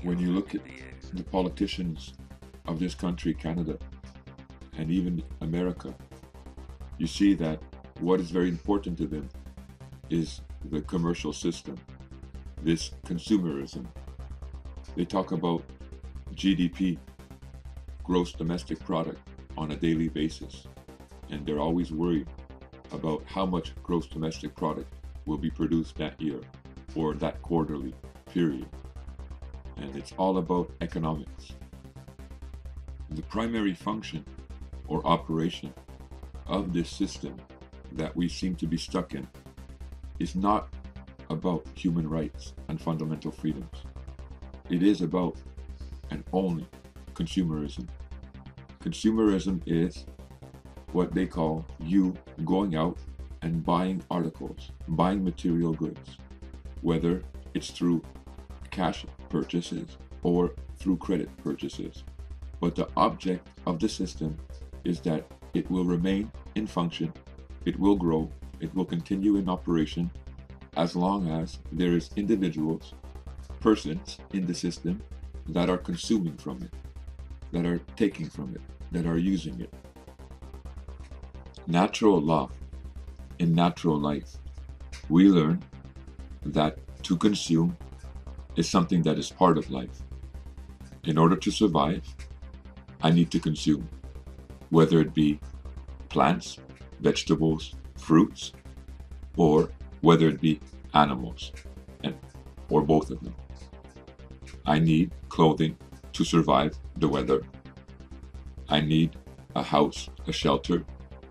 When you look at the politicians of this country, Canada, and even America, you see that what is very important to them is the commercial system, this consumerism. They talk about GDP, gross domestic product, on a daily basis, and they're always worried about how much gross domestic product will be produced that year or that quarterly period. And it's all about economics. The primary function or operation of this system that we seem to be stuck in is not about human rights and fundamental freedoms. It is about and only consumerism. Consumerism is what they call you going out and buying articles, buying material goods, whether it's through cash purchases or through credit purchases. But the object of the system is that it will remain in function, it will grow, it will continue in operation as long as there is individuals, persons in the system that are consuming from it, that are taking from it, that are using it. Natural law, in natural life, we learn that to consume is something that is part of life. In order to survive, I need to consume, whether it be plants, vegetables, fruits, or whether it be animals, or both of them. I need clothing to survive the weather. I need a house, a shelter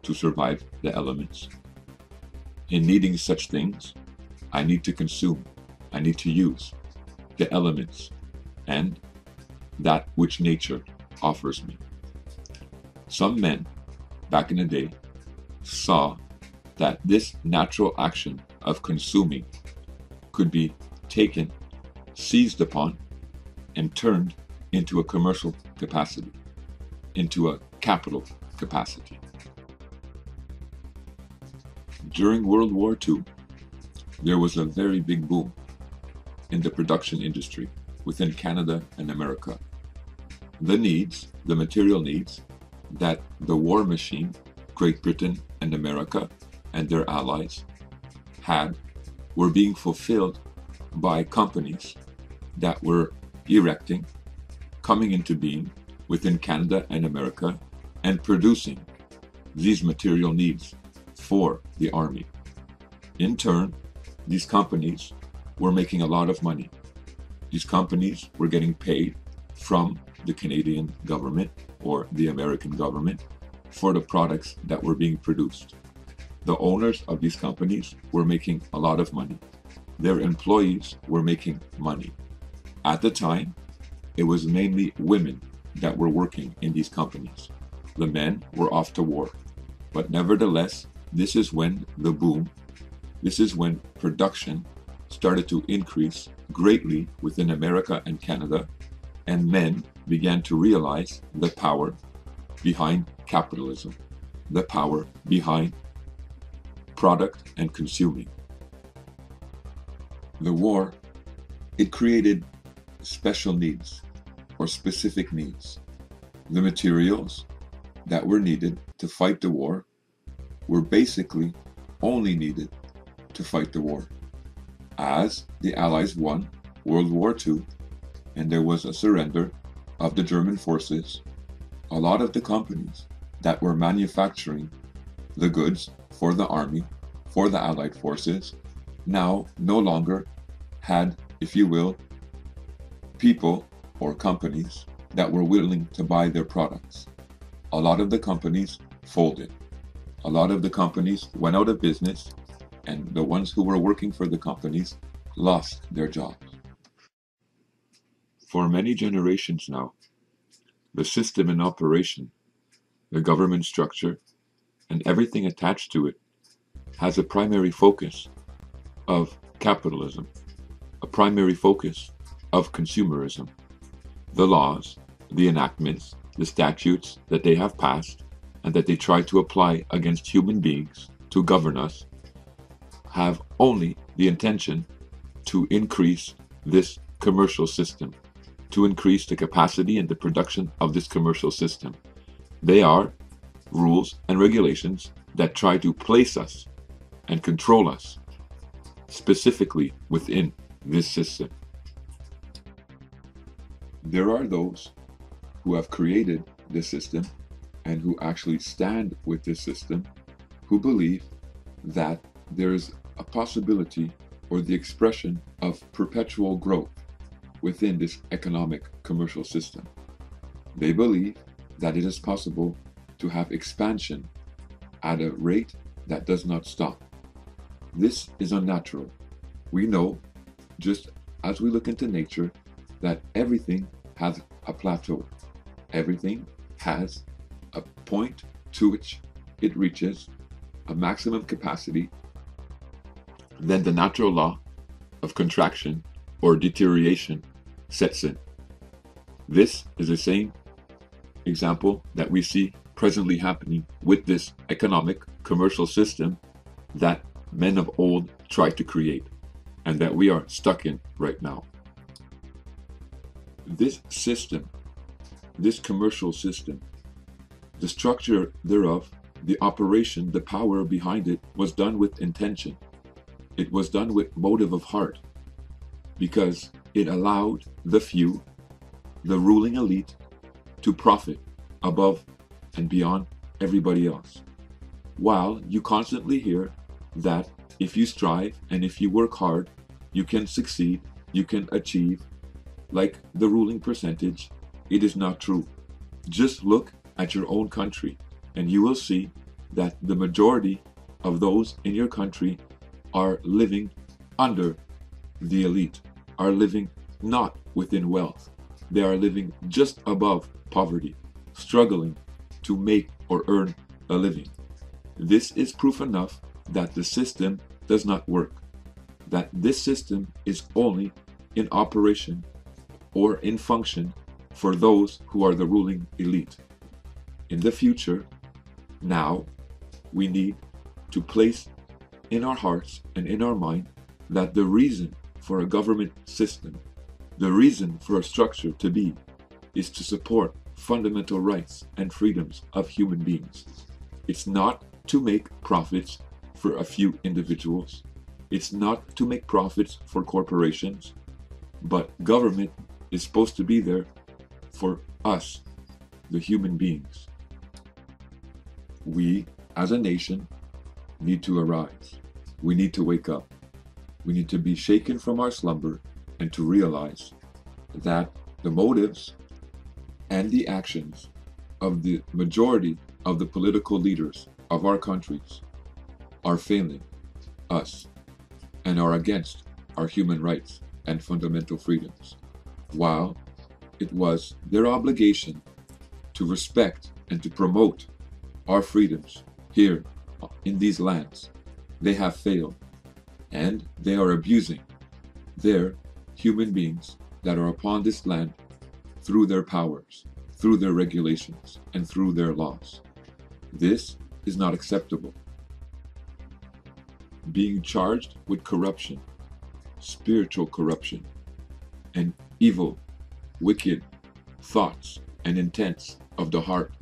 to survive the elements. In needing such things, I need to consume, I need to use the elements and that which nature offers me. Some men back in the day saw that this natural action of consuming could be taken, seized upon, and turned into a commercial capacity, into a capital capacity. During World War II, there was a very big boom in the production industry within Canada and America. The needs, the material needs that the war machine, Great Britain and America and their allies had, were being fulfilled by companies that were erecting, coming into being within Canada and America, and producing these material needs for the army. In turn, these companies were making a lot of money. These companies were getting paid from the Canadian government or the American government for the products that were being produced. The owners of these companies were making a lot of money. Their employees were making money. At the time, it was mainly women that were working in these companies. The men were off to war. But nevertheless, this is when the boom, this is when production started to increase greatly within America and Canada, and men began to realize the power behind capitalism, the power behind product and consuming. The war, it created special needs or specific needs. The materials that were needed to fight the war were basically only needed to fight the war. As the Allies won World War II and there was a surrender of the German forces, a lot of the companies that were manufacturing the goods for the army, for the Allied forces, now no longer had, if you will, people or companies that were willing to buy their products. A lot of the companies folded. A lot of the companies went out of business, and the ones who were working for the companies lost their jobs. For many generations now, the system in operation, the government structure, and everything attached to it has a primary focus of capitalism, a primary focus of consumerism. The laws, the enactments, the statutes that they have passed and that they try to apply against human beings to govern us have only the intention to increase this commercial system, to increase the capacity and the production of this commercial system. They are rules and regulations that try to place us and control us specifically within this system. There are those who have created this system and who actually stand with this system, who believe that there is a possibility or the expression of perpetual growth within this economic commercial system. They believe that it is possible to have expansion at a rate that does not stop. This is unnatural. We know, just as we look into nature, that everything has a plateau. Everything has a point to which it reaches a maximum capacity. Then the natural law of contraction or deterioration sets in. This is the same example that we see presently happening with this economic commercial system that men of old tried to create and that we are stuck in right now. This system, this commercial system, the structure thereof, the operation, the power behind it was done with intention. It was done with motive of heart because it allowed the few, the ruling elite, to profit above and beyond everybody else. While you constantly hear that if you strive and if you work hard, you can succeed, you can achieve, like the ruling percentage, it is not true. Just look at your own country and you will see that the majority of those in your country are living under the elite, are living not within wealth. They are living just above poverty, struggling to make or earn a living. This is proof enough that the system does not work, that this system is only in operation or in function for those who are the ruling elite. In the future, now, we need to place in our hearts and in our mind that the reason for a government system, the reason for a structure to be, is to support fundamental rights and freedoms of human beings. It's not to make profits for a few individuals. It's not to make profits for corporations, but government is supposed to be there for us, the human beings. We, as a nation, need to arise. We need to wake up. We need to be shaken from our slumber and to realize that the motives and the actions of the majority of the political leaders of our countries are failing us and are against our human rights and fundamental freedoms, while it was their obligation to respect and to promote our freedoms here in these lands. They have failed, and they are abusing their human beings that are upon this land through their powers, through their regulations, and through their laws. This is not acceptable. Being charged with corruption, spiritual corruption, and evil, wicked thoughts and intents of the heart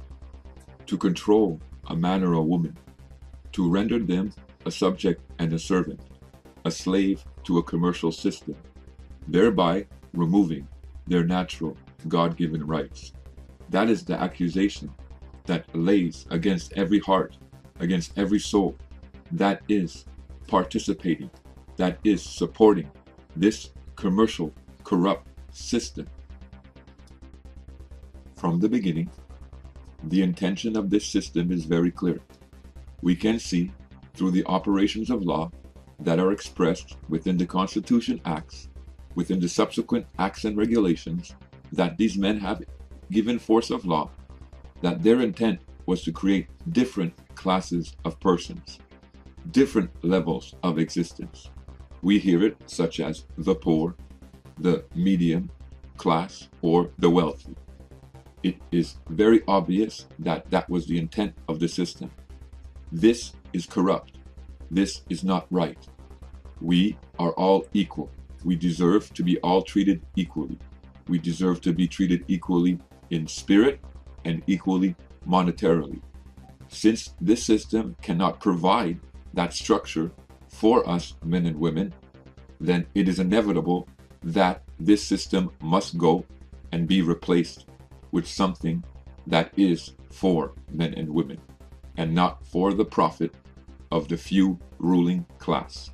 to control a man or a woman, to render them a subject and a servant, a slave to a commercial system, thereby removing their natural God-given rights. That is the accusation that lays against every heart, against every soul that is participating, that is supporting this commercial, corrupt system. From the beginning, the intention of this system is very clear. We can see through the operations of law that are expressed within the Constitution Acts, within the subsequent acts and regulations, that these men have given force of law, that their intent was to create different classes of persons, different levels of existence. We hear it such as the poor, the medium class, or the wealthy. It is very obvious that that was the intent of the system. This is corrupt. This is not right. We are all equal. We deserve to be all treated equally. We deserve to be treated equally in spirit and equally monetarily. Since this system cannot provide that structure for us men and women, then it is inevitable that this system must go and be replaced with something that is for men and women and not for the profit of the few ruling class.